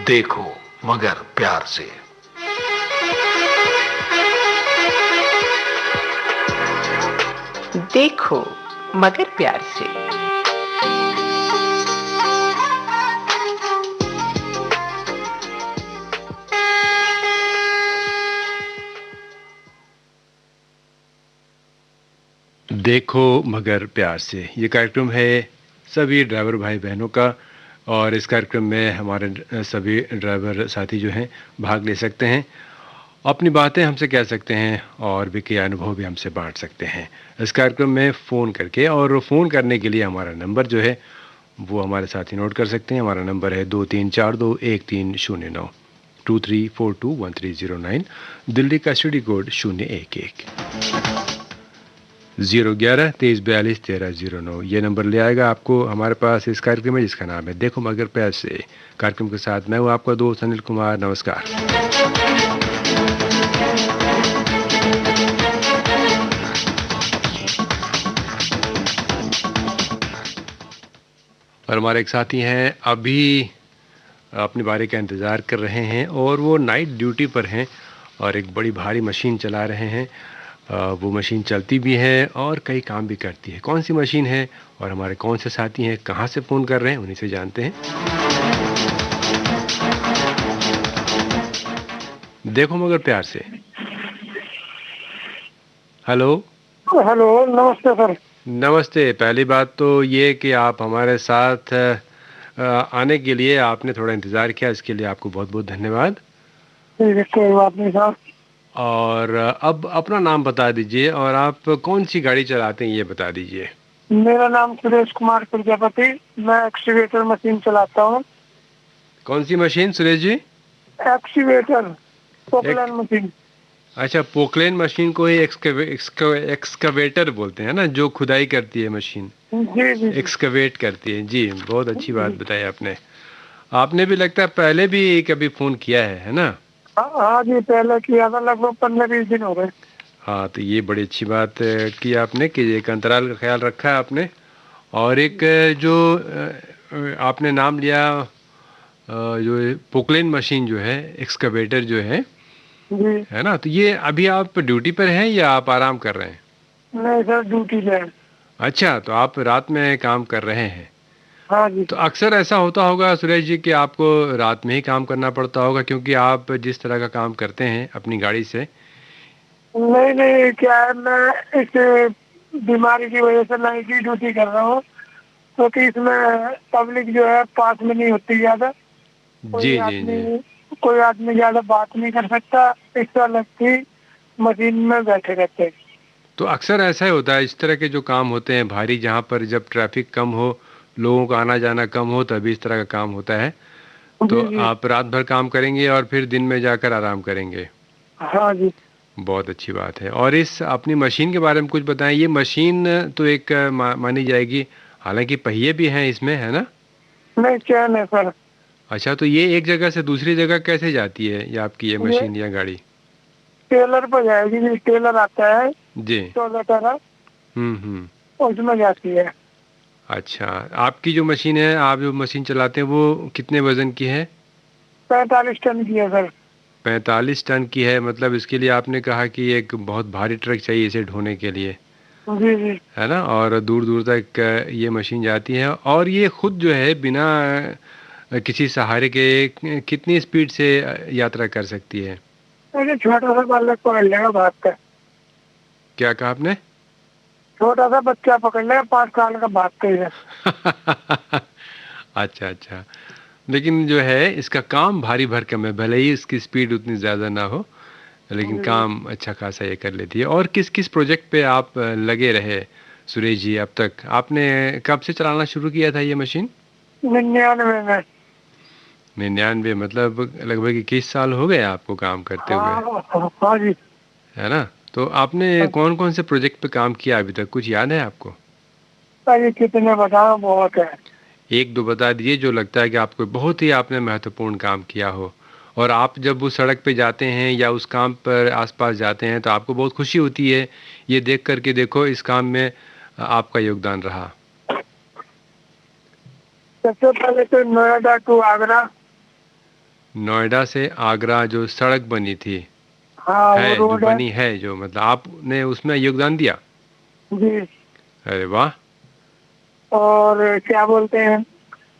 देखो मगर प्यार से। देखो मगर प्यार से। देखो मगर प्यार से ये कार्यक्रम है सभी ड्राइवर भाई बहनों का। और इस कार्यक्रम में हमारे सभी ड्राइवर साथी जो हैं भाग ले सकते हैं, अपनी बातें हमसे कह सकते हैं और भी कई अनुभव भी हमसे बांट सकते हैं इस कार्यक्रम में फ़ोन करके। और फ़ोन करने के लिए हमारा नंबर जो है वो हमारे साथी नोट कर सकते हैं। हमारा नंबर है 23421309, 23421309। दिल्ली का स्टडी कोड 011 011-2342-1309। ये नंबर ले आएगा आपको हमारे पास इस कार्यक्रम में, जिसका नाम है देखो मगर प्यार से। कार्यक्रम के साथ मैं हूँ आपका दोस्त अनिल कुमार। नमस्कार। और हमारे एक साथी हैं, अभी अपनी बारी का इंतज़ार कर रहे हैं और वो नाइट ड्यूटी पर हैं और एक बड़ी भारी मशीन चला रहे हैं। वो मशीन चलती भी है और कई काम भी करती है। कौन सी मशीन है और हमारे कौन से साथी हैं, कहाँ से फ़ोन कर रहे हैं, उन्हीं से जानते हैं। देखो मगर प्यार से। हेलो। हेलो, नमस्ते सर। नमस्ते। पहली बात तो ये कि आप हमारे साथ आने के लिए आपने थोड़ा इंतज़ार किया, इसके लिए आपको बहुत बहुत धन्यवाद। ठीक है, कोई बात नहीं सर। और अब अपना नाम बता दीजिए और आप कौन सी गाड़ी चलाते हैं ये बता दीजिए। मेरा नाम सुरेश कुमार प्रजापति, मैं एक्सीवेटर मशीन चलाता हूँ। कौन सी machine Suresh ji? Excavator, Poclain machine. अच्छा, पोकलेन मशीन को ही एक्सकवेटर बोलते हैं ना, जो खुदाई करती है मशीन। जी जी। एक्सकवेट करती है जी। बहुत अच्छी बात बताई आपने। आपने भी लगता है पहले भी कभी फ़ोन किया है ना? हाँ जी, पहले किया था, लगभग 15-20 दिन हो गए। हाँ, तो ये बड़ी अच्छी बात की आपने कि एक अंतराल का ख्याल रखा है आपने। और एक जो आपने नाम लिया, जो पोकलेन मशीन जो है, एक्सकवेटर जो है ना, तो ये अभी आप ड्यूटी पर हैं या आप आराम कर रहे हैं? नहीं सर, ड्यूटी पे है। अच्छा, तो आप रात में काम कर रहे हैं। हाँ जी। तो अक्सर ऐसा होता होगा सुरेश जी कि आपको रात में ही काम करना पड़ता होगा, क्योंकि आप जिस तरह का काम करते हैं अपनी गाड़ी से। नहीं नहीं, क्या है, मैं इस बीमारी की वजह से नाइट की ड्यूटी कर रहा हूँ, क्योंकि इसमें पब्लिक जो है पास में नहीं होती ज्यादा। जी जी जी। कोई आदमी ज्यादा बात नहीं कर सकता, इस अलग की मशीन में बैठे रहते हैं। तो अक्सर ऐसा ही होता है, इस तरह के जो काम होते हैं भारी, जहाँ पर जब ट्रैफिक कम हो, लोगों का आना जाना कम हो, तभी इस तरह का काम होता है। तो जी जी। आप रात भर काम करेंगे और फिर दिन में जाकर आराम करेंगे। हाँ जी। बहुत अच्छी बात है। और इस अपनी मशीन के बारे में कुछ बताएं। ये मशीन तो एक मानी जाएगी, हालांकि पहिए भी हैं इसमें, है ना? नहीं, चैन है सर। अच्छा, तो ये एक जगह से दूसरी जगह कैसे जाती है ये आपकी ये ये मशीन या गाड़ी? टेलर पर जाएगी जी, टेलर आता है जी। 14 तरह, हम्म। उसमें जाती है। अच्छा, आपकी जो मशीन है, आप जो मशीन चलाते हैं, वो कितने वजन की है? 45 टन की है सर। 45 टन की है, मतलब इसके लिए आपने कहा कि एक बहुत भारी ट्रक चाहिए इसे ढोने के लिए, जी जी। है ना? और दूर दूर तक ये मशीन जाती है और ये खुद जो है बिना किसी सहारे के कितनी स्पीड से यात्रा कर सकती है? अरे छोटा सा बालक पकड़ लेगा भाग कर। क्या कहा आपने? छोटा सा बच्चा पकड़ लेगा, 5 साल का, भाग कर है। अच्छा अच्छा। लेकिन जो है इसका काम भारी भरकम है, भले ही इसकी स्पीड उतनी ज़्यादा ना हो, लेकिन काम अच्छा खासा ये कर लेती है। और किस किस प्रोजेक्ट पे आप लगे रहे सुरेश जी अब तक? आपने कब से चलाना शुरू किया था ये मशीन? 99 में। 99, मतलब लगभग 21 साल हो गए आपको काम करते हुए, हाँ हाँ जी। है ना? तो आपने कौन कौन से प्रोजेक्ट पे काम किया अभी तक, कुछ याद है आपको? अरे कितने बताओ, बहुत है। एक दो बता दीजिए जो लगता है कि आपको बहुत ही आपने महत्वपूर्ण काम किया हो। और आप जब उस सड़क पे जाते हैं या उस काम पर आसपास जाते हैं तो आपको बहुत खुशी होती है ये देख कर के, देखो इस काम में आपका योगदान रहा। सबसे पहले तो नोएडा टू आगरा नोएडा से आगरा जो सड़क बनी थी, हाँ, वो है जो रोड है। बनी है, जो मतलब आपने उसमें योगदान दिया? जी। अरे वाह। और क्या बोलते हैं,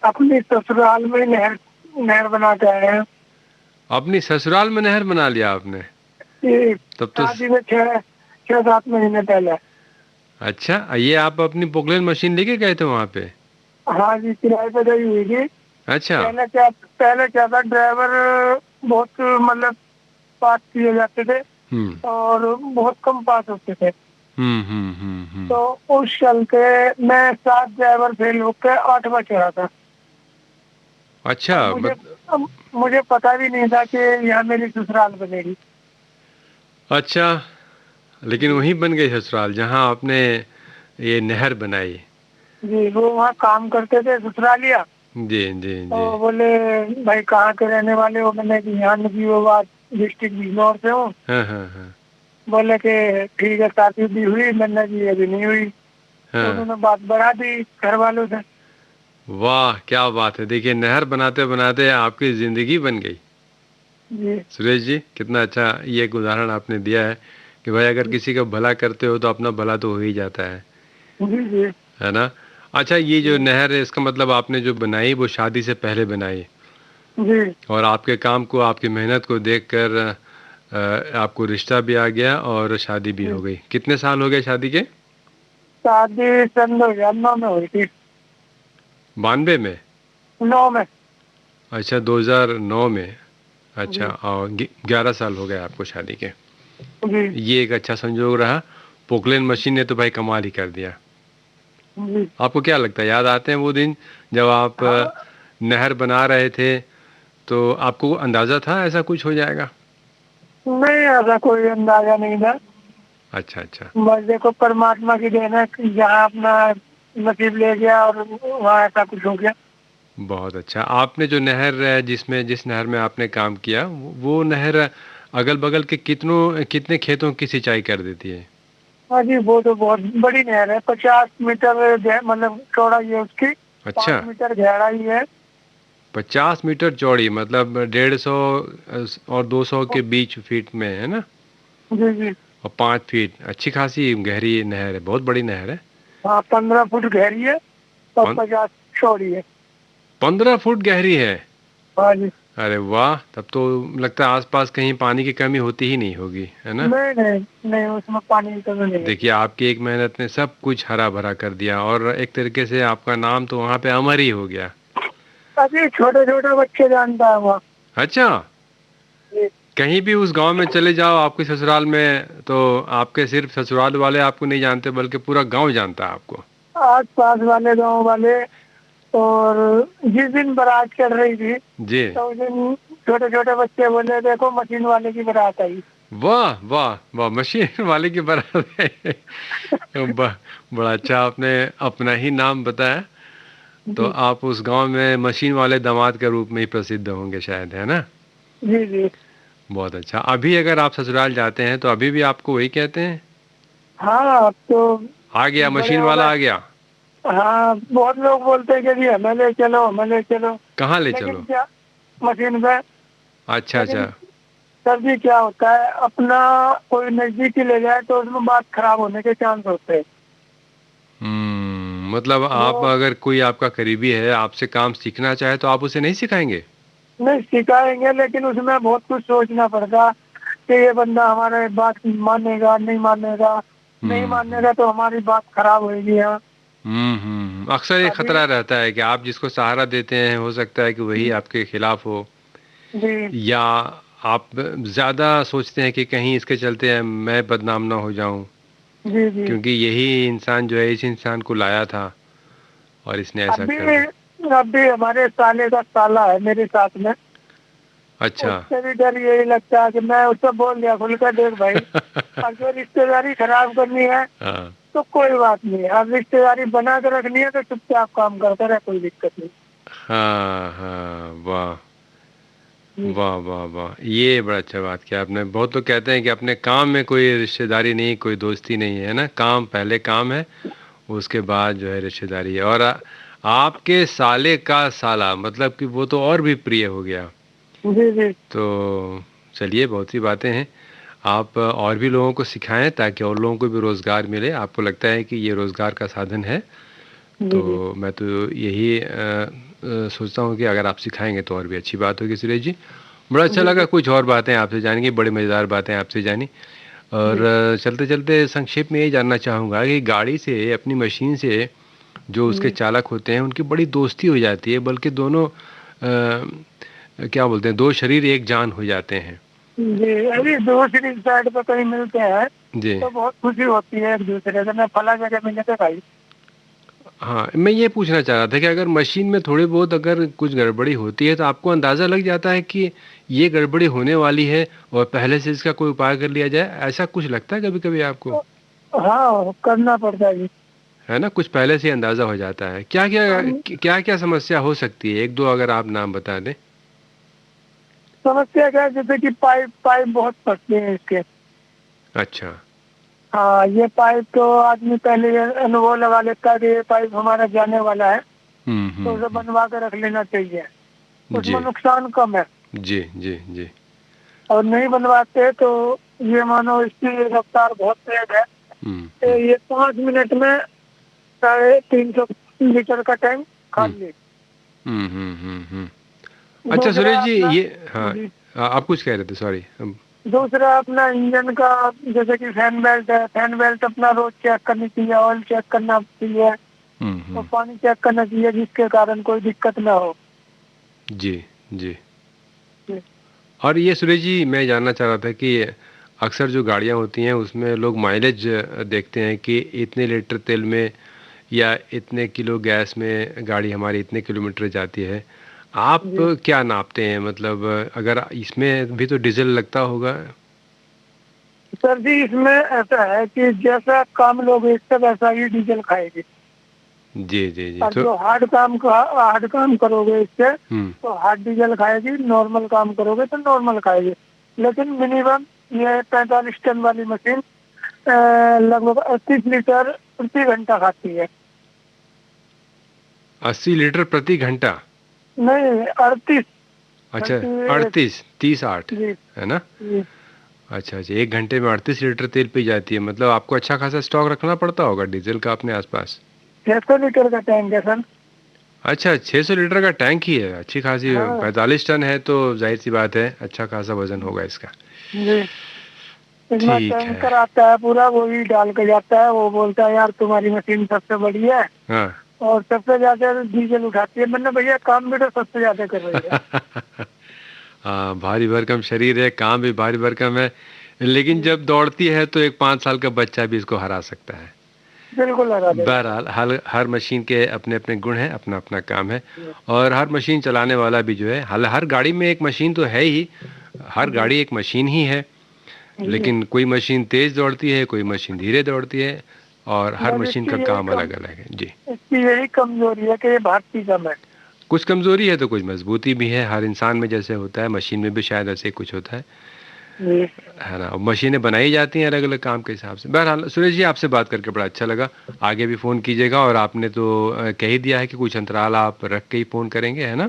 अपनी ससुराल में नहर नहर बना के आए हैं। अपनी ससुराल में नहर बना लिया आपने? ये तब तो शादी में 6-7 महीने पहले। अच्छा, ये आप अपनी पोकलेन मशीन लेके गए थे वहां पे? हाँ जी, किराए पे गई हुई थी। अच्छा। पहले क्या था, ड्राइवर बहुत मतलब पास किए जाते थे हम्म और बहुत कम पास होते थे। हम्म। तो उस चलते मैं 7 ड्राइवर फेल होकर 8वां चढ़ा था। अच्छा और अब मुझे पता भी नहीं था कि यहाँ मेरी ससुराल बनेगी। अच्छा, लेकिन जी। वहीं बन गई ससुराल जहां आपने ये नहर बनाई? जी, वो वहाँ काम करते थे ससुरालिया। जी जी तो जी। बोले, भाई कहाँ के रहने वाले हो? मैंने कि यहाँ नजीबाबाद डिस्ट्रिक्ट बिजनौर से हूँ। हाँ हाँ हाँ बोले कि ठीक है, शादी भी हुई? मैंने की अभी नहीं हुई। तो हाँ। उन्होंने बात बढ़ा दी घर वालों से। वाह, क्या बात है! देखिए, नहर बनाते बनाते आपकी जिंदगी बन गई। जी। सुरेश जी, कितना अच्छा ये एक उदाहरण आपने दिया है कि भाई अगर किसी का भला करते हो तो अपना भला तो हो ही जाता जी। जी। है ना? अच्छा, ये जो जी। नहर है, इसका मतलब आपने जो बनाई वो शादी से पहले बनाई, जी। और आपके काम को, आपकी मेहनत को देखकर आपको रिश्ता भी आ गया और शादी भी जी। हो गई। कितने साल हो गए शादी के? शादी सन 2009 में हुई थी। 92 में? 9 में। अच्छा, 2009 में। अच्छा, जी। और 11 साल हो गए आपको शादी के। जी। ये एक अच्छा संजोग रहा। पोकलेन मशीन ने तो भाई कमाल ही कर दिया। जी। आपको क्या लगता है, याद आते हैं वो दिन जब आप हाँ। नहर बना रहे थे? तो आपको अंदाजा था ऐसा कुछ हो जाएगा? नहीं, ऐसा कोई अंदाजा नहीं था। अच्छा अच्छा। बस देखो, परमात्मा की देन है कि जहाँ अपना नसीब ले गया और वहाँ ऐसा कुछ हो गया। बहुत अच्छा। आपने जो नहर जिस नहर में आपने काम किया, वो नहर अगल बगल के कितने खेतों की सिंचाई कर देती है? हाँ जी, वो तो बहुत बड़ी नहर है। 50 मीटर मतलब चौड़ाई है उसकी। अच्छा, 5 मीटर गहराई है। 50 मीटर चौड़ी, मतलब 150 और 200 के बीच फीट में, है ना? जी। जी। और 5 फीट, अच्छी खासी गहरी नहर है, बहुत बड़ी नहर है। हाँ, 15 फुट गहरी है और 50 चौड़ी है। 15 फुट गहरी है? हाँ जी। अरे वाह, तब तो लगता है आसपास कहीं पानी की कमी होती ही नहीं होगी, है ना? नहीं नहीं नहीं, उसमें पानी की कमी नहीं होती। देखिए, आपकी एक मेहनत ने सब कुछ हरा भरा कर दिया, और एक तरीके से आपका नाम तो वहाँ पे अमर ही हो गया। अभी छोटे छोटे बच्चे जानता है वहाँ। अच्छा, जी। कहीं भी उस गांव में चले जाओ आपके ससुराल में, तो आपके सिर्फ ससुराल वाले आपको नहीं जानते बल्कि पूरा गांव जानता है आपको। आस पास वाले गांव वाले। और जिस दिन बारात चल रही थी, जी। तो उस दिन छोटे छोटे बच्चे बोले, देखो मशीन वाले की बारात आई। वाह वाह वाह, मशीन वाले की बारात है। बड़ा अच्छा आपने अपना ही नाम बताया। तो जी। आप उस गांव में मशीन वाले दामाद के रूप में ही प्रसिद्ध होंगे शायद, है ना? जी। जी। बहुत अच्छा। अभी अगर आप ससुराल जाते हैं तो अभी भी आपको वही कहते हैं? हाँ, अब तो आ गया, बड़े मशीन हो वाला गए। आ गया। हाँ, बहुत लोग बोलते हैं कि जी हमें ले चलो, हमें ले चलो। कहाँ ले लेकिन चलो? क्या, मशीन पे। अच्छा अच्छा। लेकिन सर जी, क्या होता है, अपना कोई नजदीकी ले जाए तो उसमें बात खराब होने के चांस होते हैं। मतलब आप, वो अगर कोई आपका करीबी है आपसे काम सीखना चाहे तो आप उसे नहीं सिखाएंगे? नहीं सिखाएंगे, लेकिन उसमें बहुत कुछ सोचना पड़ता कि ये बंदा हमारे बात मानेगा नहीं मानेगा। नहीं हम्म मानेगा तो हमारी बात खराब होगी। यहाँ अक्सर ये अभी। खतरा रहता है कि आप जिसको सहारा देते हैं हो सकता है कि वही आपके खिलाफ हो, जी। या आप ज़्यादा सोचते हैं कि कहीं इसके चलते मैं बदनाम ना हो जाऊं, जी। जी। क्योंकि यही इंसान जो है इस इंसान को लाया था और इसने ऐसा अभी कर दिया। अभी हमारे साले का साला है मेरे साथ में। अच्छा। उससे भी डर यही लगता है कि मैं उससे बोल दिया खुल कर, देख भाई, अगर रिश्तेदारी खराब करनी है हाँ तो कोई बात नहीं, अब रिश्तेदारी बना कर रखनी है तो चुपचाप काम करता रहे, कोई दिक्कत नहीं। हाँ हाँ, वाह जी। वाह वाह वाह, ये बड़ा अच्छा बात किया आपने। बहुत लोग कहते हैं कि अपने काम में कोई रिश्तेदारी नहीं, कोई दोस्ती नहीं है ना, काम पहले काम है, उसके बाद जो है रिश्तेदारी है। और आपके साले का साला, मतलब कि वो तो और भी प्रिय हो गया। जी जी तो चलिए, बहुत सी बातें हैं। आप और भी लोगों को सिखाएं ताकि और लोगों को भी रोज़गार मिले। आपको लगता है कि ये रोज़गार का साधन है, जी जी तो मैं तो यही सोचता हूँ कि अगर आप सिखाएंगे तो और भी अच्छी बात होगी सुरेश जी। बड़ा अच्छा जी लगा जी कुछ और बातें आपसे जानेंगे, बड़ी मज़ेदार बातें आपसे जानी। और जी चलते चलते संक्षेप में ये जानना चाहूँगा कि गाड़ी से, अपनी मशीन से जो उसके जी चालक होते हैं उनकी बड़ी दोस्ती हो जाती है, बल्कि दोनों क्या बोलते हैं, दो शरीर एक जान हो जाते हैं। जी। अभी दूसरी साइड पे कहीं मिलते हैं जी। तो बहुत खुशी होती है एक दूसरे से, मैं फला जगह मिले थे भाई। हाँ, मैं ये पूछना चाह रहा था कि अगर मशीन में थोड़ी बहुत अगर कुछ गड़बड़ी होती है तो आपको अंदाज़ा लग जाता है कि ये गड़बड़ी होने वाली है और पहले से इसका कोई उपाय कर लिया जाए, ऐसा कुछ लगता है कभी-कभी आपको? हाँ, करना पड़ता है जी। है ना? कुछ पहले से ही अंदाज़ा हो जाता है। क्या-क्या समस्या हो सकती है? 1-2 अगर आप नाम बता दें। समस्या क्या है, जैसे कि पाइप पाइप बहुत फटते हैं इसके। अच्छा। हाँ, ये पाइप तो आदमी पहले ये अनुभव लगा लेता है कि ये पाइप हमारा जाने वाला है, हुँ, तो हुँ, उसे हुँ। बनवा कर रख लेना चाहिए। उसमें जी, नुकसान कम है। जी, जी, जी। और नहीं बनवाते तो ये मानो इसकी रफ्तार बहुत तेज है। हुँ, हुँ, ये 5 मिनट में 350 लीटर का टैंक हुँ। खाली। हुँ, हुँ, हुँ, हुँ। अच्छा दूसरा सुरेश जी, अपना ये हाँ, जी आप कुछ कह रहे थे, सॉरी। दूसरा अपना इंजन का, जैसे कि फैन बेल्ट है, फैन बेल्ट अपना रोज चेक करनी चाहिए, ऑयल चेक करना चाहिए हुँ, और हुँ। पानी चेक करना चाहिए, जिसके कारण कोई दिक्कत ना हो। जी, जी। जी और ये सुरेश जी, मैं जानना चाह रहा था कि अक्सर जो गाड़ियाँ होती हैं उसमें लोग माइलेज देखते हैं कि इतने लीटर तेल में या इतने किलो गैस में गाड़ी हमारी इतने किलोमीटर जाती है। आप जी क्या नापते हैं? मतलब अगर इसमें भी तो डीज़ल लगता होगा? सर जी, इसमें ऐसा है कि जैसा काम लोगे इससे वैसा ही डीजल खाएगी। जी, जी, जी। और तो जो हार्ड काम करोगे इससे हुँ, तो हार्ड डीजल खाएगी, नॉर्मल काम करोगे तो नॉर्मल खाएगी। लेकिन मिनिमम ये 45 टन वाली मशीन लगभग 38 लीटर प्रति घंटा खाती है। 80 लीटर प्रति घंटा? नहीं, 38। अच्छा, 38। 38, 30-8, जी है ना? जी। अच्छा, अच्छा, 1 घंटे में 38 लीटर तेल पी जाती है, मतलब आपको अच्छा खासा स्टॉक रखना पड़ता होगा डीज़ल का अपने आस-पास। 600 लीटर का टैंक है सर। अच्छा, 600 लीटर का टैंक ही है, अच्छी खासी। हाँ 45 टन है तो ज़ाहिर-सी बात है, अच्छा खासा वज़न होगा इसका। जी। इसमें ठीक है। टैंकर आता है पूरा, वो ही डाल के जाता है। वो बोलता है यार तुम्हारी मशीन सबसे बड़ी है हाँ। और सबसे ज्यादा डीजल उठाती है। मैंने भैया काम भी तो सबसे ज्यादा कर रही है। हाँ, भारी भरकम शरीर है, काम भी भारी भरकम है, लेकिन जी, जब दौड़ती है तो एक 5 साल का बच्चा भी इसको हरा सकता है। बिल्कुल लगा देगा। बहरहाल हर हर मशीन के अपने-अपने गुण हैं, अपना-अपना काम है जी और हर मशीन चलाने वाला भी जो है, हर गाड़ी में एक मशीन तो है ही, हर जी गाड़ी एक मशीन ही है, जी। लेकिन कोई मशीन तेज़ दौड़ती है, कोई मशीन धीरे दौड़ती है और हर बस मशीन का काम अलग-अलग है। जी। इसकी यही कमजोरी है कि ये भागती कम है। कुछ कमज़ोरी है तो कुछ मज़बूती भी है, हर इंसान में जैसे होता है, मशीन में भी शायद ऐसे ही कुछ होता जी है ना? और मशीनें बनाई जाती हैं अलग-अलग काम के हिसाब से। बहरहाल सुरेश जी, आपसे बात करके बड़ा अच्छा लगा, आगे भी फ़ोन कीजिएगा और आपने तो कह ही दिया है कि कुछ अंतराल आप रख के ही फ़ोन करेंगे, है ना?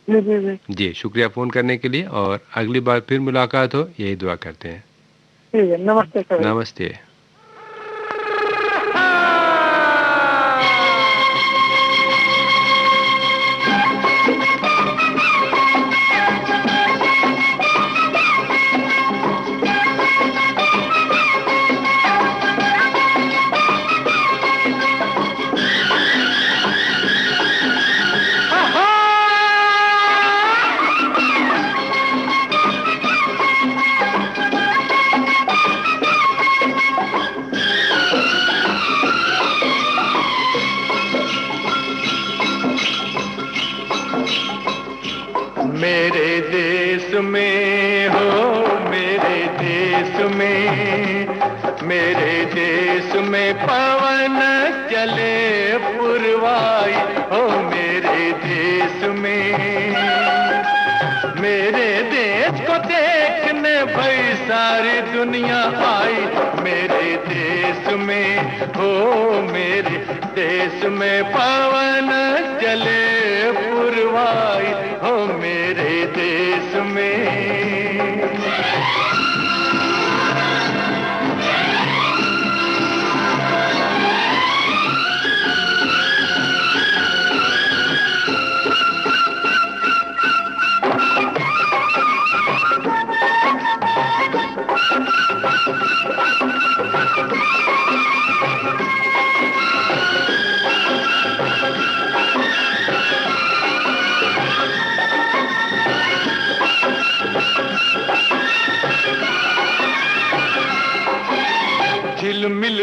जी जी जी। जी, शुक्रिया फ़ोन करने के लिए और अगली बार फिर मुलाकात हो, यही दुआ करते हैं। ठीक है, नमस्ते सर। नमस्ते। मेरे देश में हो, मेरे देश में, मेरे देश में पवन चले पुरवाई हो, मेरे देश में, मेरे देश देश को देखने भाई सारी दुनिया आई, मेरे देश में हो मेरे देश में पवन चले पुरवाई, हो मेरे देश में।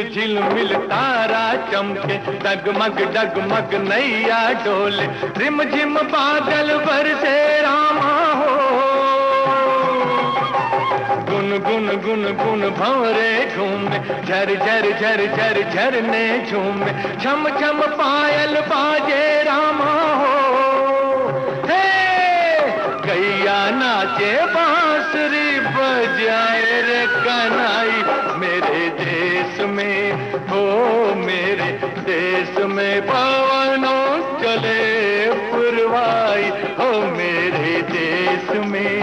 झिलमिल तारा चमके, डगमग डगमग नैया डोले, रिमझिम बादल बरसे रामा हो, गुन गुन गुन गुन भंवरे झूमे, झर झर झर झर झरने झूमे, छम छम पायल बाजे रामा हो, हे गैया नाचे बांसुरी बजाए रे कनाई, मेरे देश में हो मेरे देश में पवनों चले पुरवाई, हो मेरे देश में।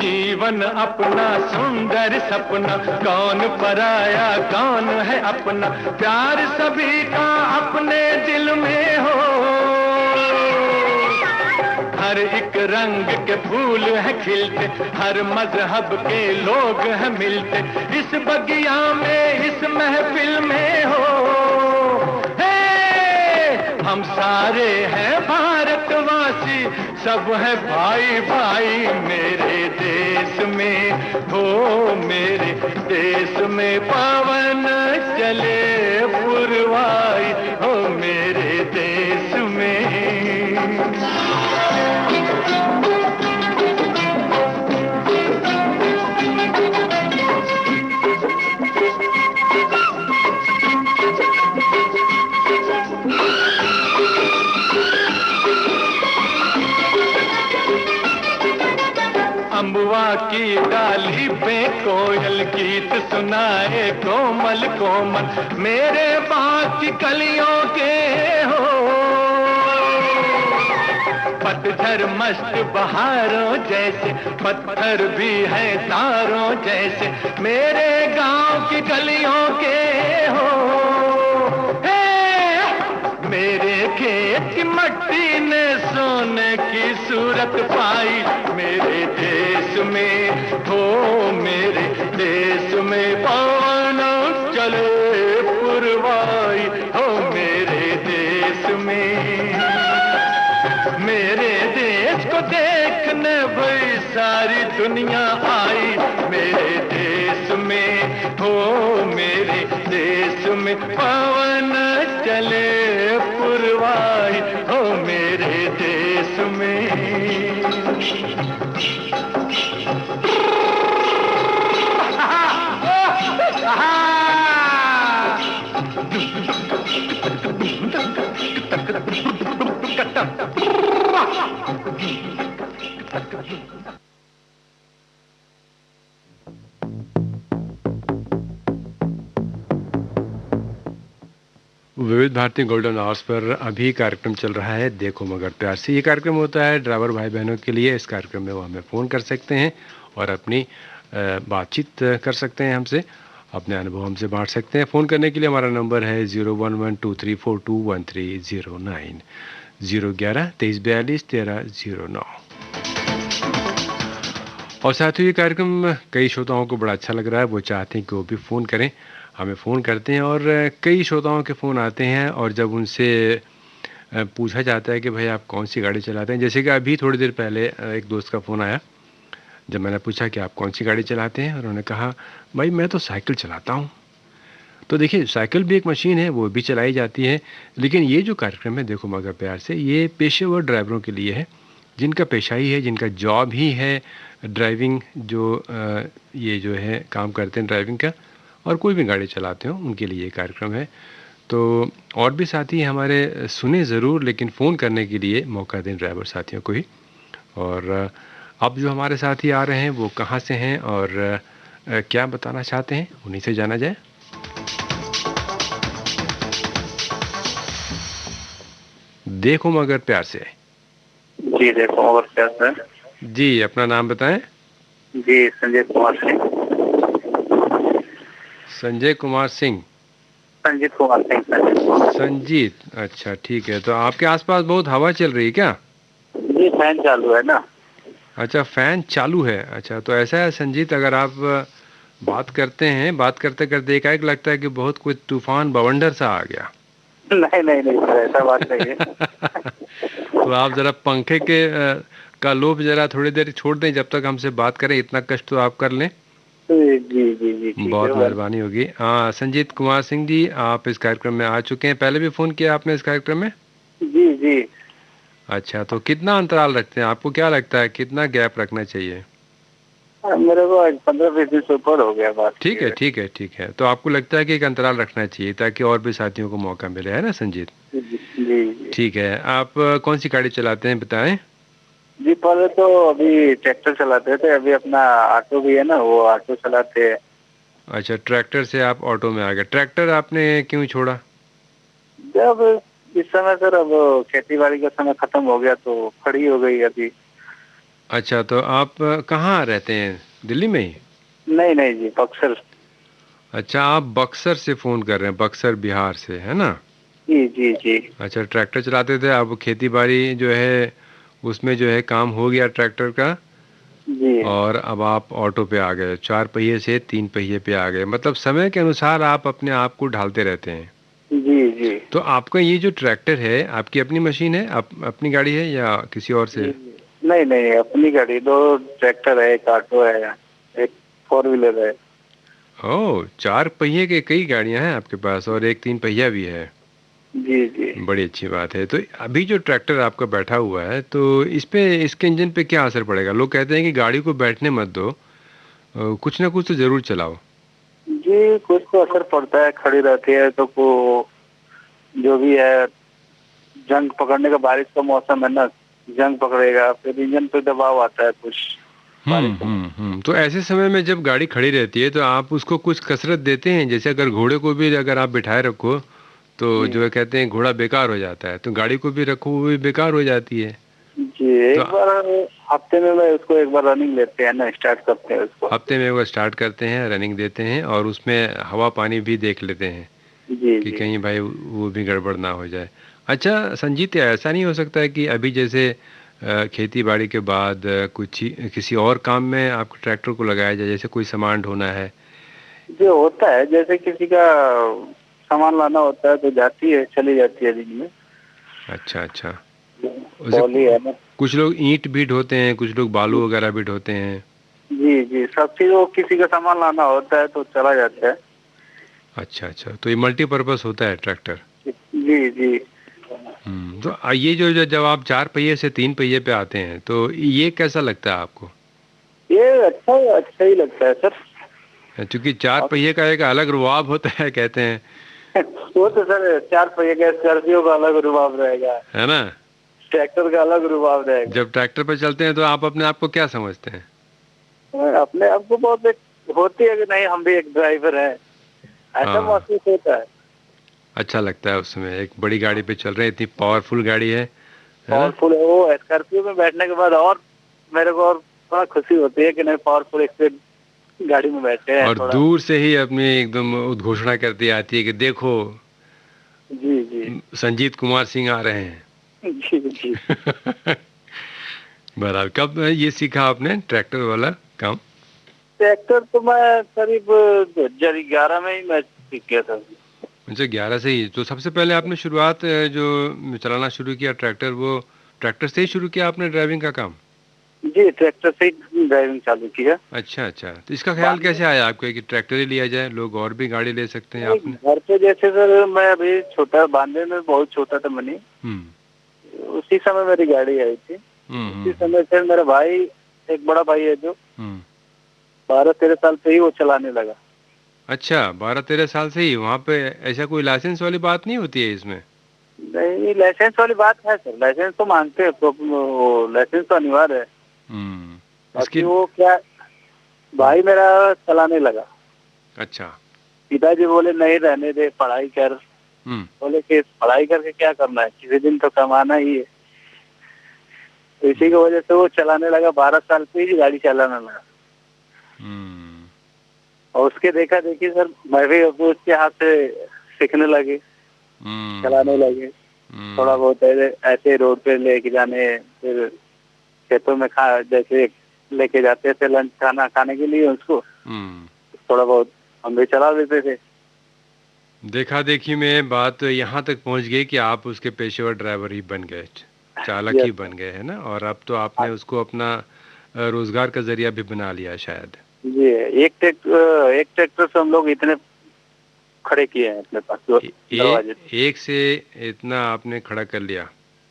जीवन अपना सुंदर सपना, कौन पराया कौन है अपना, प्यार सभी का अपने दिल में हो, हर एक रंग के फूल है खिलते, हर मजहब के लोग हैं मिलते, इस बगिया में इस महफिल में हो, हम सारे हैं भारतवासी, सब है भाई भाई मेरे देश में, हो मेरे देश में पवन चले पुरवाई, हो मेरे देश में। अम्बुआ की डाली पे कोयल गीत सुनाए कोमल कोमल, मेरे बाग की कलियों के हो, पतझर मस्त बहारों जैसे, पत्थर भी है तारों जैसे, मेरे गांव की गलियों के हो, मेरे खेत की मट्टी ने सोने की सूरत पाई, मेरे देश में हो मेरे देश में पवन चले पुरवाई, हो मेरे देश में। मेरे देश को देखने भाई सारी दुनिया आई, मेरे देश में हो मेरे देश में पवन चले पुरवाई, हो मेरे देश में। विविध भारती गोल्डन आवर्स पर अभी कार्यक्रम चल रहा है देखो मगर प्यार से। ये कार्यक्रम होता है ड्राइवर भाई बहनों के लिए। इस कार्यक्रम में वो हमें फ़ोन कर सकते हैं और अपनी बातचीत कर सकते हैं हमसे, अपने अनुभव हमसे बांट सकते हैं। फ़ोन करने के लिए हमारा नंबर है 0112342130 011-2342-1309। और साथ ही ये कार्यक्रम कई श्रोताओं को बड़ा अच्छा लग रहा है, वो चाहते हैं कि वो भी फ़ोन करें, हमें फ़ोन करते हैं और कई श्रोताओं के फ़ोन आते हैं और जब उनसे पूछा जाता है कि भाई आप कौन सी गाड़ी चलाते हैं, जैसे कि अभी थोड़ी देर पहले एक दोस्त का फ़ोन आया, जब मैंने पूछा कि आप कौन सी गाड़ी चलाते हैं और उन्होंने कहा भाई मैं तो साइकिल चलाता हूँ। तो देखिए साइकिल भी एक मशीन है, वो भी चलाई जाती है, लेकिन ये जो कार्यक्रम है देखो मगर प्यार से, ये पेशेवर ड्राइवरों के लिए है, जिनका पेशा ही है, जिनका जॉब ही है ड्राइविंग, जो ये जो है काम करते हैं ड्राइविंग का, और कोई भी गाड़ी चलाते हो उनके लिए ये कार्यक्रम है। तो और भी साथी हमारे सुने ज़रूर, लेकिन फ़ोन करने के लिए मौका दें ड्राइवर साथियों को ही। और अब जो हमारे साथी आ रहे हैं वो कहाँ से हैं और क्या बताना चाहते हैं, उन्हीं से जाना जाए। देखो मगर प्यार से। जी देखो और क्या सर। जी अपना नाम बताएं। जी संजय कुमार सिंह। संजय कुमार सिंह। संजीत कुमार सिंह सर। संजीत, अच्छा ठीक है। तो आपके आसपास बहुत हवा चल रही है क्या? जी फैन चालू है ना। अच्छा फैन चालू है। अच्छा तो ऐसा है संजीत, अगर आप बात करते हैं, बात करते करते एकाएक लगता है कि बहुत कोई तूफान बवंडर सा आ गया। नहीं नहीं नहीं सर, ऐसा बात नहीं है। तो आप जरा पंखे के का लोभ जरा थोड़ी देर छोड़ दें जब तक हमसे बात करें, इतना कष्ट तो आप कर लें। जी जी जी ठीक बहुत है। मेहरबानी होगी। हाँ संजीत कुमार सिंह जी, आप इस कार्यक्रम में आ चुके हैं, पहले भी फ़ोन किया आपने इस कार्यक्रम में? जी जी। अच्छा तो कितना अंतराल रखते हैं, आपको क्या लगता है कितना गैप रखना चाहिए? मेरे को 15-20 दिन से ऊपर हो गया बात। ठीक है ठीक है ठीक है। तो आपको लगता है कि एक अंतराल रखना चाहिए ताकि और भी साथियों को मौका मिले, है ना संजीत? जी जी। ठीक है। आप कौन सी गाड़ी चलाते हैं बताएं? जी पहले तो अभी ट्रैक्टर चलाते थे, अभी अपना ऑटो भी है ना, वो ऑटो चलाते हैं। अच्छा ट्रैक्टर से आप ऑटो में आ गए। ट्रैक्टर आपने क्यों छोड़ा? जब इस समय सर अब खेती बाड़ी का समय खत्म हो गया तो खड़ी हो गई अभी। अच्छा तो आप कहाँ रहते हैं, दिल्ली में ही? नहीं नहीं जी बक्सर। अच्छा आप बक्सर से फ़ोन कर रहे हैं, बक्सर बिहार से, है ना? जी जी जी। अच्छा ट्रैक्टर चलाते थे, अब खेती बाड़ी जो है उसमें जो है काम हो गया ट्रैक्टर का, जी और अब आप ऑटो पे आ गए, 4 पहिए से 3 पहिए पे आ गए, मतलब समय के अनुसार आप अपने आप को ढालते रहते हैं। जी जी। तो आपका ये जो ट्रैक्टर है आपकी अपनी मशीन है, अपनी गाड़ी है या किसी और से? नहीं नहीं अपनी गाड़ी, दो ट्रैक्टर है, एक ऑटो है, एक 4 व्हीलर है। ओह 4 पहिए के कई गाड़ियां हैं आपके पास और एक 3 पहिया भी है। जी जी। बड़ी अच्छी बात है। तो अभी जो ट्रैक्टर आपका बैठा हुआ है तो इस पे, इसके इंजन पे क्या असर पड़ेगा? लोग कहते हैं कि गाड़ी को बैठने मत दो, कुछ ना कुछ तो जरूर चलाओ। जी कुछ तो असर पड़ता है, खड़ी रहती है तो को जो भी है जंग पकड़ने का, बारिश का मौसम है ना, जंग पकड़ेगा, फिर इंजन पे दबाव आता है कुछ बारिश का। तो ऐसे समय में जब गाड़ी खड़ी रहती है तो आप उसको कुछ कसरत देते हैं? जैसे अगर घोड़े को भी अगर आप बिठाए रखो तो जी जो है कहते हैं घोड़ा बेकार हो जाता है, तो गाड़ी को भी रखो वो भी बेकार हो जाती है। जी। तो एक बार हफ्ते में मैं उसको एक बार रनिंग लेते हैं ना, स्टार्ट करते हैं उसको। हफ्ते में वो स्टार्ट करते हैं, रनिंग देते हैं और उसमें हवा पानी भी देख लेते हैं जी कि जी कहीं भाई वो भी गड़बड़ ना हो जाए। अच्छा संजीत, ऐसा नहीं हो सकता है कि अभी जैसे खेती बाड़ी के बाद किसी और काम में आपको ट्रैक्टर को लगाया जाए, जैसे कोई सामान ढोना है? जो होता है, जैसे किसी का सामान लाना होता है तो जाती है, चली जाती है दिन में। अच्छा अच्छा। वैसे ट्रॉली है ना। कुछ लोग ईंट भी ढोते हैं, कुछ लोग बालू वगैरह भी ढोते हैं। जी जी सब चीज, वो किसी का सामान लाना होता है तो चला जाता है। अच्छा अच्छा, तो ये मल्टीपर्पज़ होता है ट्रैक्टर। जी जी। तो ये जब आप 4 पहिए से 3 पहिए पे आते हैं तो ये कैसा लगता है आपको? ये अच्छा ही लगता है सर। क्योंकि 4 पहिए का एक अलग रुआब होता है कहते हैं, वो तो सर 4 पहिए का स्कॉर्पियो का अलग रुबाब रहेगा, है ना? ट्रैक्टर का अलग रुबाब रहेगा। जब ट्रैक्टर पे चलते हैं तो आप अपने आप को क्या समझते हैं? अपने आप को बहुत एक होती है कि नहीं हम भी एक ड्राइवर हैं, ऐसा हाँ। महसूस होता है। अच्छा लगता है उस समय, एक बड़ी गाड़ी पे चल रहे हैं, इतनी पावरफुल गाड़ी है ना? पावरफुल है वो, स्कॉर्पियो में बैठने के बाद और मेरे को और थोड़ा खुशी होती है कि नहीं पावरफुल एक गाड़ी में बैठे हैं और थोड़ा। दूर से ही अपनी एकदम उद्घोषणा करती आती है कि देखो जी जी संजीत कुमार सिंह आ रहे हैं। जी जी। बहरहाल, कब ये सीखा आपने ट्रैक्टर वाला काम? ट्रैक्टर तो मैं करीब 2011 में ही मैं सीख गया था। अच्छा 11 से ही? तो सबसे पहले आपने शुरुआत जो चलाना शुरू किया ट्रैक्टर, वो ट्रैक्टर से ही शुरू किया आपने ड्राइविंग का काम? जी, ट्रैक्टर से ही ड्राइविंग चालू की है। अच्छा अच्छा, तो इसका ख्याल कैसे आया आपको कि ट्रैक्टर ही लिया जाए? लोग और भी गाड़ी ले सकते हैं, आपने? घर पे जैसे सर मैं अभी छोटा, बांधने में बहुत छोटा था मनी, उसी समय मेरी गाड़ी आई थी। उसी समय से मेरा भाई, एक बड़ा भाई है जो 12-13 साल से ही वो चलाने लगा। अच्छा, 12-13 साल से ही? वहाँ पे ऐसा कोई लाइसेंस वाली बात नहीं होती है इसमें? नहीं, लाइसेंस वाली बात है सर, लाइसेंस तो मांगते हैं, तो वो लाइसेंस तो अनिवार्य है। बाकी वो क्या, भाई मेरा चलाने लगा। अच्छा। पिताजी बोले नहीं, रहने दे, पढ़ाई कर। बोले कि पढ़ाई करके क्या करना है, किसी दिन तो कमाना ही है। तो इसी की वजह से वो चलाने लगा, 12 साल से ही गाड़ी चलाने लगा। और उसके देखा देखी सर मैं भी उसके हाथ से सीखने लगे, चलाने लगे। थोड़ा बहुत ऐसे रोड पे लेके जाने, फिर खेतों में जैसे लेके जाते थे लंच खाना खाने के लिए उसको, थोड़ा बहुत हम भी चला लेते थे। देखा देखी में बात यहाँ तक पहुँच गई कि आप उसके पेशेवर ड्राइवर ही बन गए, चालक ही बन गए, है ना? और अब तो आपने उसको अपना रोजगार का जरिया भी बना लिया शायद। जी, एक ट्रैक्टर से हम लोग इतने खड़े किए हैं अपने पास दरवाजे। एक से इतना आपने खड़ा कर लिया?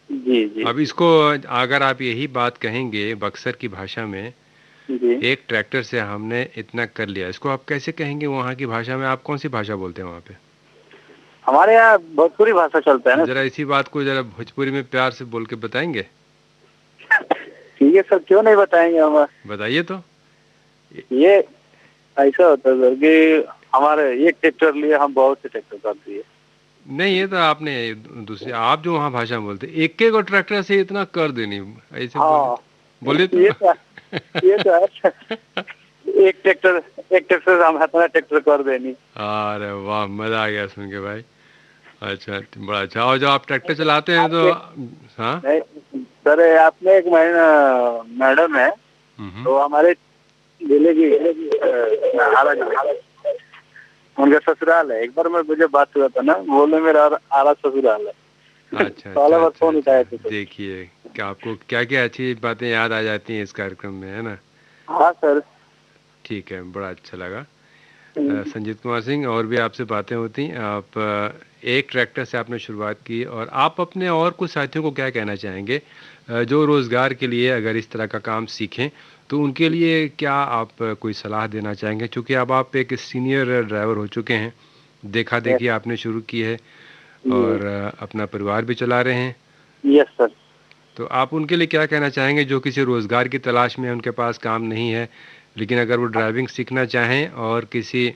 जी जी। अब इसको अगर आप यही बात कहेंगे बक्सर की भाषा में, जी, एक ट्रैक्टर से हमने इतना कर लिया, इसको आप कैसे कहेंगे वहाँ की भाषा में? आप कौन सी भाषा बोलते हैं वहाँ पे? हमारे यहाँ भोजपुरी भाषा चलता है ना। जरा इसी बात को जरा भोजपुरी में प्यार से बोल के बताएंगे? ठीक है सर, क्यों नहीं बताएंगे हम। बताइए तो। ये ऐसा होता है सर कि हमारे एक ट्रैक्टर लिए हम बहुत से ट्रैक्टर कर दिए। नहीं, ये तो आपने दूसरी, आप जो वहाँ भाषा में बोलते, एक एक ट्रैक्टर से इतना कर देनी, ऐसे बोले तो। ये तो है। एक ट्रैक्टर से हम इतना ट्रैक्टर कर देनी। अरे वाह, मजा आ गया सुन के भाई। अच्छा, बड़ा अच्छा। और जब आप ट्रैक्टर चलाते हैं तो? हाँ सर, आपने एक मैडम है, तो हमारे जिले की उनका ससुराल है। एक बार मैं मुझे बात हुआ था ना, बोले मेरा आरा ससुराल है। अच्छा अच्छा। देखिए क्या आपको क्या क्या अच्छी बातें याद आ जाती हैं इस कार्यक्रम में, है ना? हाँ सर। ठीक है, बड़ा अच्छा लगा। संजीत कुमार सिंह, और भी आपसे बातें होती हैं। आप एक ट्रैक्टर से आपने शुरुआत की, और आप अपने और कुछ साथियों को क्या कहना चाहेंगे जो रोज़गार के लिए अगर इस तरह का काम सीखें, तो उनके लिए क्या आप कोई सलाह देना चाहेंगे? क्योंकि अब आप एक सीनियर ड्राइवर हो चुके हैं, देखा देखी आपने शुरू की है और अपना परिवार भी चला रहे हैं। Yes sir. तो आप उनके लिए क्या कहना चाहेंगे जो किसी रोज़गार की तलाश में, उनके पास काम नहीं है, लेकिन अगर वो ड्राइविंग सीखना चाहें और किसी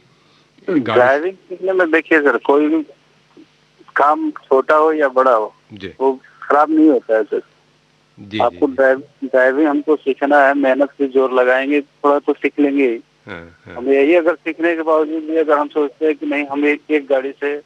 ड्राइविंग सीखने में देखिए सर, कोई भी काम छोटा हो या बड़ा हो, वो खराब नहीं होता है सर। आपको ड्राइविंग हमको सीखना है, मेहनत से जोर लगाएंगे थोड़ा तो सीख लेंगे। हम यही अगर सीखने के बावजूद भी अगर हम सोचते हैं कि नहीं, हम एक गाड़ी से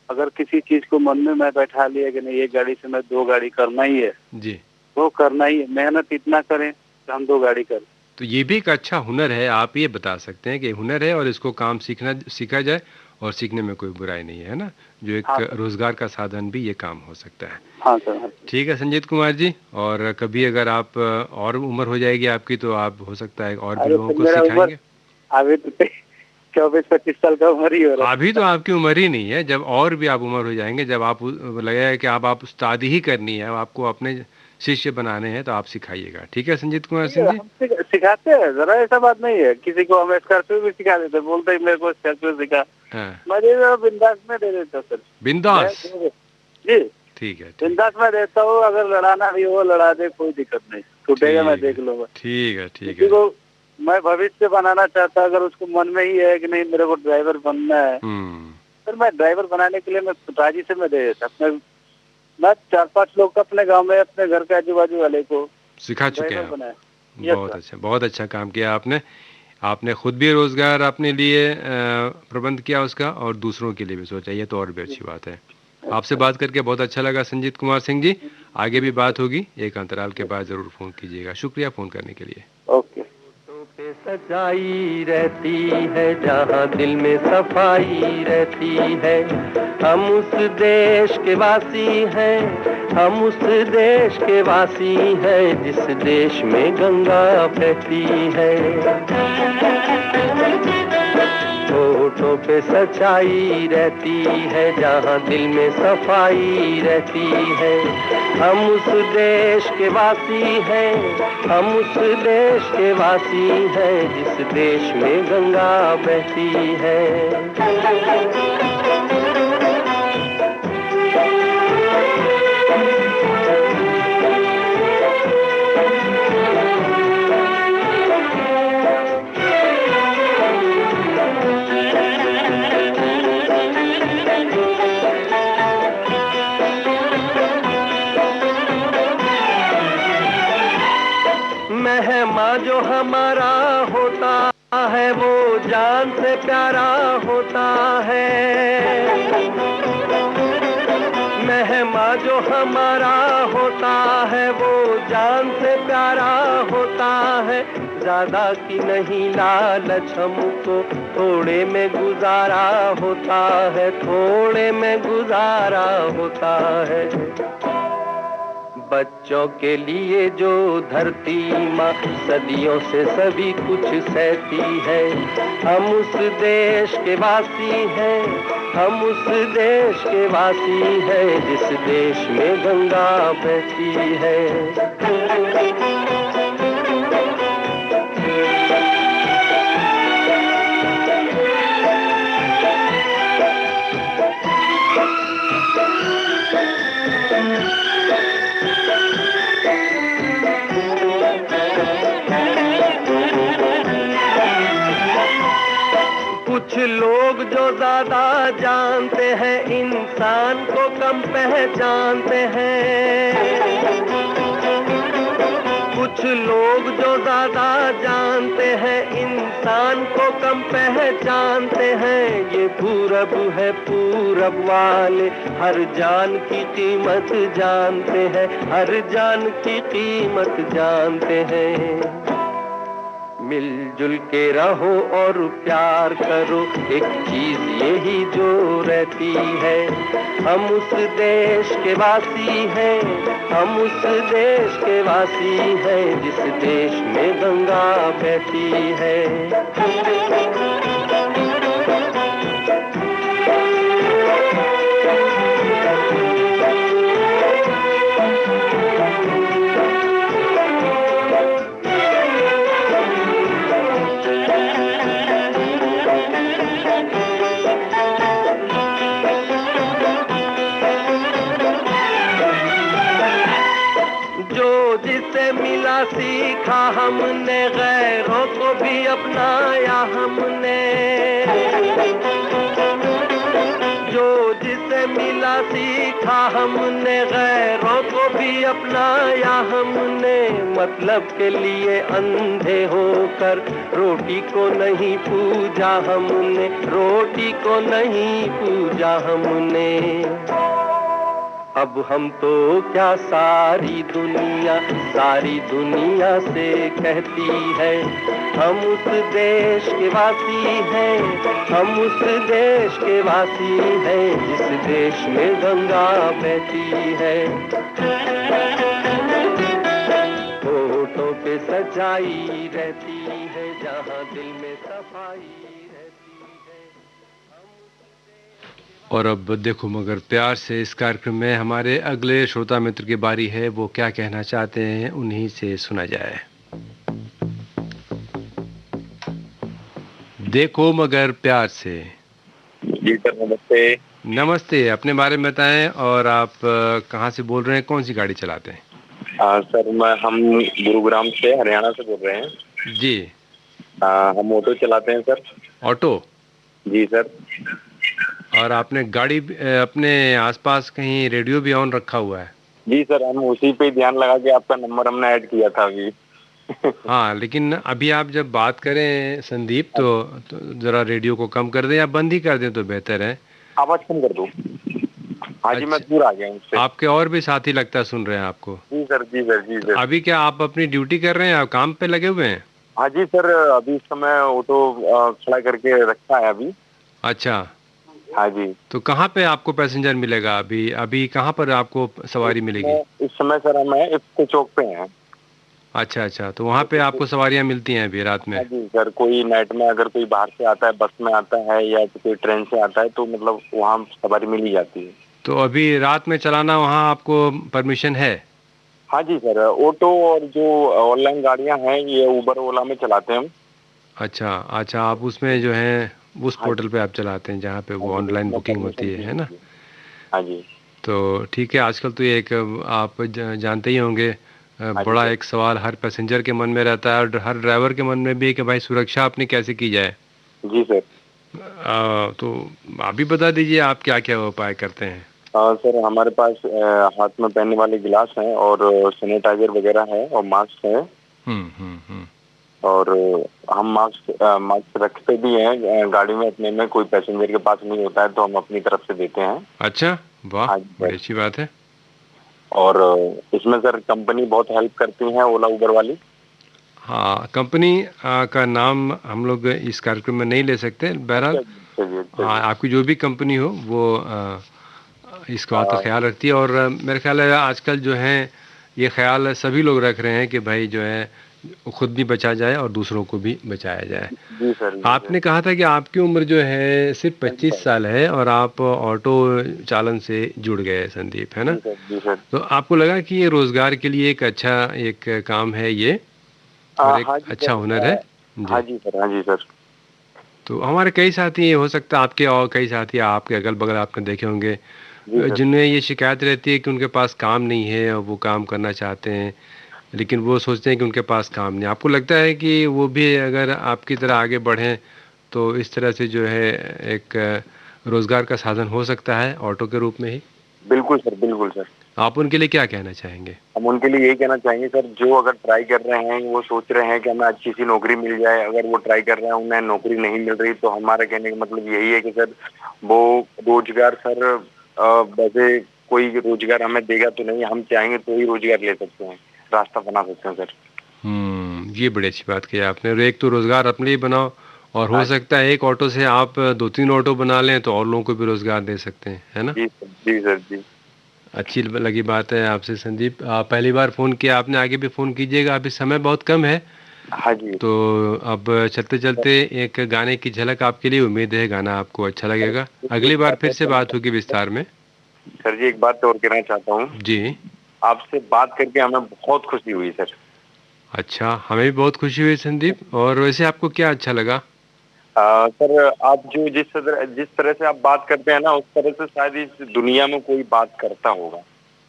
अगर किसी चीज को मन में मैं बैठा लिया कि नहीं एक गाड़ी से मैं 2 गाड़ी करना ही है जी, तो करना ही है, मेहनत इतना करें कि हम 2 गाड़ी करें। तो ये भी एक अच्छा हुनर है, आप ये बता सकते हैं कि हुनर है और इसको काम सीखा जाए, और सीखने में कोई बुराई नहीं है ना? जो एक रोजगार का साधन भी ये काम हो सकता है। हाँ सर। ठीक है संजीत कुमार जी, और कभी अगर आप और उम्र हो जाएगी आपकी, तो आप हो सकता है और भी लोगों को सिखाएंगे। अभी तो 24-25 साल का उम्र ही हो रहा है। अभी तो आपकी उम्र ही नहीं है, जब और भी आप उम्र हो जाएंगे, जब आप लगेगा कि आप उस्तादी ही करनी है, आपको अपने शिष्य बनाने हैं, तो आप सिखाइएगा। ठीक है संजीत कुमार सिंह जी? सिखाते हैं, जरा ऐसा बात नहीं है। किसी को हम स्कॉर्पियो भी सिखा देते, बोलते हैं मेरे को स्कॉर्पियो सिखा, मैं बिंदास में दे देता सर। बिंदास? जी ठीक है, बिंदास में देता हूँ। अगर लड़ाना भी हो लड़ा दे, कोई दिक्कत नहीं, टूटेगा मैं देख लूंगा। ठीक है ठीक है। मैं भविष्य बनाना चाहता, अगर उसको मन में ही है कि नहीं मेरे को ड्राइवर बनना है, फिर मैं ड्राइवर बनाने के लिए मैं राजी से मैं दे देता। अपने मैं 4-5 लोग को अपने गांव में, अपने घर के आजू बाजू वाले को सिखा चुके हैं। बहुत अच्छा काम किया आपने। आपने खुद भी रोजगार अपने लिए प्रबंध किया उसका, और दूसरों के लिए भी सोचा, ये तो और भी अच्छी बात है। आपसे बात करके बहुत अच्छा लगा संजीत कुमार सिंह जी। आगे भी बात होगी, एक अंतराल के बाद जरूर फोन कीजिएगा। शुक्रिया फोन करने के लिए। ओके। पे सजाई रहती है, जहाँ दिल में सफाई रहती है, हम उस देश के वासी हैं हम उस देश के वासी हैं जिस देश में गंगा बहती है। होठों पे सच्चाई रहती है जहाँ दिल में सफाई रहती है। हम उस देश के वासी हैं, हम उस देश के वासी हैं जिस देश में गंगा बहती है। मेहमान जो हमारा होता है वो जान से प्यारा होता है। मेहमान जो हमारा होता है वो जान से प्यारा होता है। ज्यादा की नहीं लालच हमको थोड़े में गुजारा होता है, थोड़े में गुजारा होता है। बच्चों के लिए जो धरती माँ सदियों से सभी कुछ सहती है। हम उस देश के वासी हैं, हम उस देश के वासी हैं जिस देश में गंगा बहती है। कुछ लोग जो ज्यादा जानते हैं इंसान को कम पहचानते हैं। कुछ लोग जो ज्यादा जानते हैं इंसान को कम पहचानते हैं। ये पूरब है, पूरब वाले हर जान की कीमत जानते हैं, हर जान की कीमत जानते हैं। मिलजुल के रहो और प्यार करो, एक चीज यही जो रहती है। हम उस देश के वासी हैं, हम उस देश के वासी हैं जिस देश में गंगा बहती है। मिला सीखा हमने, गैरों को भी अपनाया हमने। जो जिसे मिला सीखा हमने, गैरों को भी अपनाया हमने। मतलब के लिए अंधे होकर रोटी को नहीं पूजा हमने, रोटी को नहीं पूजा हमने। अब हम तो क्या सारी दुनिया से कहती है। हम उस देश के वासी हैं, हम उस देश के वासी हैं जिस देश में गंगा बहती है। होठों पे सच्चाई रहती है जहाँ दिल में सफाई। और अब देखो मगर प्यार से इस कार्यक्रम में हमारे अगले श्रोता मित्र की बारी है। वो क्या कहना चाहते हैं उन्हीं से सुना जाए। देखो मगर प्यार से। जी सर नमस्ते। नमस्ते, अपने बारे में बताएं और आप कहाँ से बोल रहे हैं, कौन सी गाड़ी चलाते हैं? सर हम गुरुग्राम से हरियाणा से बोल रहे हैं जी। हम ऑटो चलाते हैं सर। ऑटो? जी सर। और आपने गाड़ी अपने आसपास कहीं रेडियो भी ऑन रखा हुआ है? जी सर, हम उसी पे ध्यान लगा के आपका नंबर हमने ऐड किया था अभी। हाँ, लेकिन अभी आप जब बात करें संदीप तो जरा रेडियो को कम कर दें या बंद ही कर दें तो बेहतर है। आवाज कम कर दो। हाँ जी, मैं दूर आ गया हूँ। आपके और भी साथी लगता है सुन रहे हैं आपको। जी सर, जी सर, जी सर। अभी क्या आप अपनी ड्यूटी कर रहे हैं, आप काम पे लगे हुए हैं? हाँ जी सर, अभी इस समय ऑटो खड़ा करके रखा है अभी। अच्छा। हाँ जी। तो कहाँ पे आपको पैसेंजर मिलेगा? अभी अभी कहाँ पर आपको सवारी मिलेगी? इस समय सर हम इफ्को चौक पे हैं। अच्छा अच्छा, तो वहाँ पे आपको सवारियाँ मिलती हैं अभी रात में? हाँ जी सर, कोई नाइट में अगर कोई बाहर से आता है, बस में आता है या तो कोई ट्रेन से आता है, तो मतलब वहाँ सवारी मिल ही जाती है। तो अभी रात में चलाना वहाँ आपको परमिशन है? हाँ जी सर, ऑटो और जो ऑनलाइन गाड़ियाँ हैं ये उबर ओला में चलाते हैं हम। अच्छा अच्छा, आप उसमें जो है उस हाँ पोर्टल पे आप चलाते हैं जहाँ पे हाँ वो जी, ऑनलाइन उसमें बुकिंग परमिशन होती की है ना? होती है। हाँ जी। तो ठीक है, आजकल तो ये एक आप जानते ही होंगे, हाँ जी बड़ा सर। एक सवाल हर पैसेंजर के मन में रहता है और हर ड्राइवर के मन में भी है कि भाई सुरक्षा अपनी कैसे की जाए। जी सर। तो आप भी बता दीजिए आप क्या क्या उपाय करते हैं? सर हमारे पास हाथ में पहनने वाले गिलास हैं और सैनिटाइजर वगैरह है और मास्क है। हम्म। और हम मास्क रखते भी हैं गाड़ी में, अपने में कोई पैसेंजर के पास नहीं होता है तो हम अपनी तरफ से देते हैं। अच्छा, वाह, हाँ जी बड़ी सर। अच्छी बात है। और इसमें सर कंपनी बहुत हेल्प करती है, ओला उबर वाली। हाँ, कंपनी का नाम हम लोग इस कार्यक्रम में नहीं ले सकते, बहरहाल अच्छा जी, चलिए चलिए। आपकी जो भी कंपनी हो वो इस बात का हाँ ख्याल रखती है। और मेरा ख्याल है आजकल जो है ये ख्याल सभी लोग रख रहे हैं कि भाई जो है खुद भी बचा जाए और दूसरों को भी बचाया जाए। जी सर, जी सर। आपने कहा था कि आपकी उम्र जो है सिर्फ 25 25। साल है और आप ऑटो चालन से जुड़ गए संदीप, है ना? जी सर, जी सर। तो आपको लगा कि ये रोजगार के लिए एक अच्छा एक काम है ये और एक हाँ जी अच्छा सर। हुनर है? हाँ जी। जी सर, हाँ जी सर। तो हमारे कई साथी, हो सकता है आपके और कई साथी आपके अगल बगल आपने देखे होंगे जी सर। जिनमें ये शिकायत रहती है कि उनके पास काम नहीं है और वो काम करना चाहते हैं, लेकिन वो सोचते हैं कि उनके पास काम नहीं। आपको लगता है कि वो भी अगर आपकी तरह आगे बढ़ें तो इस तरह से जो है एक रोजगार का साधन हो सकता है ऑटो के रूप में ही? बिल्कुल सर, बिल्कुल सर। आप उनके लिए क्या कहना चाहेंगे? हम उनके लिए यही कहना चाहेंगे सर, जो अगर ट्राई कर रहे हैं, वो सोच रहे हैं कि हमें अच्छी सी नौकरी मिल जाए, अगर वो ट्राई कर रहे हैं उन्हें नौकरी नहीं मिल रही, तो हमारा कहने का मतलब यही है कि सर वो रोजगार सर वैसे कोई रोजगार हमें देगा तो नहीं, हम चाहेंगे तो ही रोजगार ले सकते हैं, रास्ता बना सकते हैं सर। ये बड़ी अच्छी बात की आपने। और एक तो रोजगार अपने लिए बनाओ और हो हाँ सकता है एक ऑटो से आप 2-3 ऑटो बना लें तो और लोगों को भी रोजगार दे सकते हैं, है ना? जी सर, जी सर, जी। अच्छी लगी बात है आपसे संदीप। आप पहली बार फ़ोन किया आपने, आगे भी फ़ोन कीजिएगा, अभी समय बहुत कम है। हाँ जी तो अब चलते चलते एक गाने की झलक आपके लिए, उम्मीद है गाना आपको अच्छा लगेगा। अगली बार फिर से बात होगी विस्तार में। सर जी, एक बात और कहना चाहता हूँ। जी। आपसे बात करके हमें बहुत खुशी हुई सर। अच्छा, हमें भी बहुत खुशी हुई संदीप। और वैसे आपको क्या अच्छा लगा? सर आप जो जिस तरह से आप बात करते हैं ना, उस तरह से शायद इस दुनिया में कोई बात करता होगा।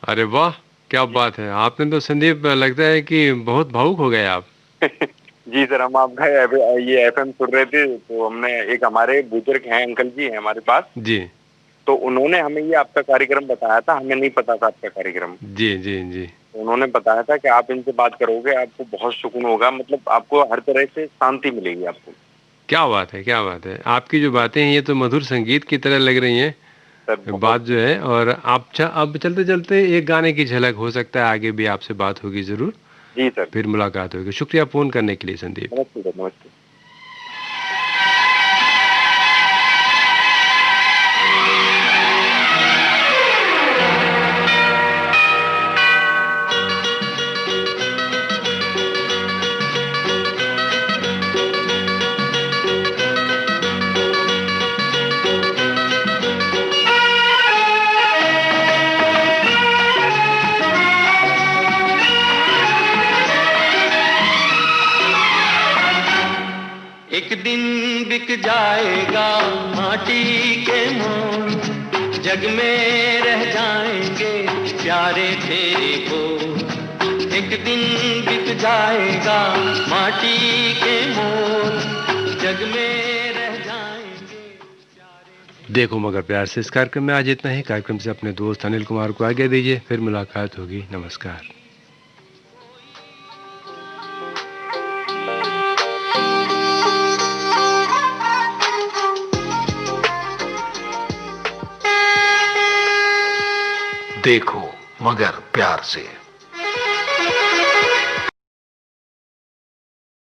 अरे वाह, क्या बात है! आपने तो संदीप लगता है कि बहुत भावुक हो गए आप। जी सर, हम आपका ये एफएम सुन रहे थे तो हमने, एक हमारे बुजुर्ग हैं, अंकल जी हैं हमारे पास, जी तो उन्होंने हमें ये आपका कार्यक्रम बताया था, हमें नहीं पता था आपका कार्यक्रम। जी जी जी। उन्होंने बताया था कि आप इनसे बात करोगे आपको बहुत सुकून होगा, मतलब आपको हर तरह से शांति मिलेगी आपको। क्या बात है, क्या बात है! आपकी जो बातें हैं ये तो मधुर संगीत की तरह लग रही हैं सर बात जो है। और आप अब चलते चलते एक गाने की झलक, हो सकता है आगे भी आपसे बात होगी ज़रूर, जी सर। फिर मुलाकात होगी। शुक्रिया फ़ोन करने के लिए संदीप। नमस्ते सर, नमस्ते। एक दिन बिक जाएगा माटी के मोल, जग में रह जाएंगे प्यारे तेरे बोल। एक दिन बिक जाएगा माटी के मोल, जग में रह जाएंगे प्यारे। देखो मगर प्यार से इस कार्यक्रम में आज इतना ही। कार्यक्रम से अपने दोस्त अनिल कुमार को आज्ञा दीजिए, फिर मुलाकात होगी। नमस्कार। देखो मगर प्यार से।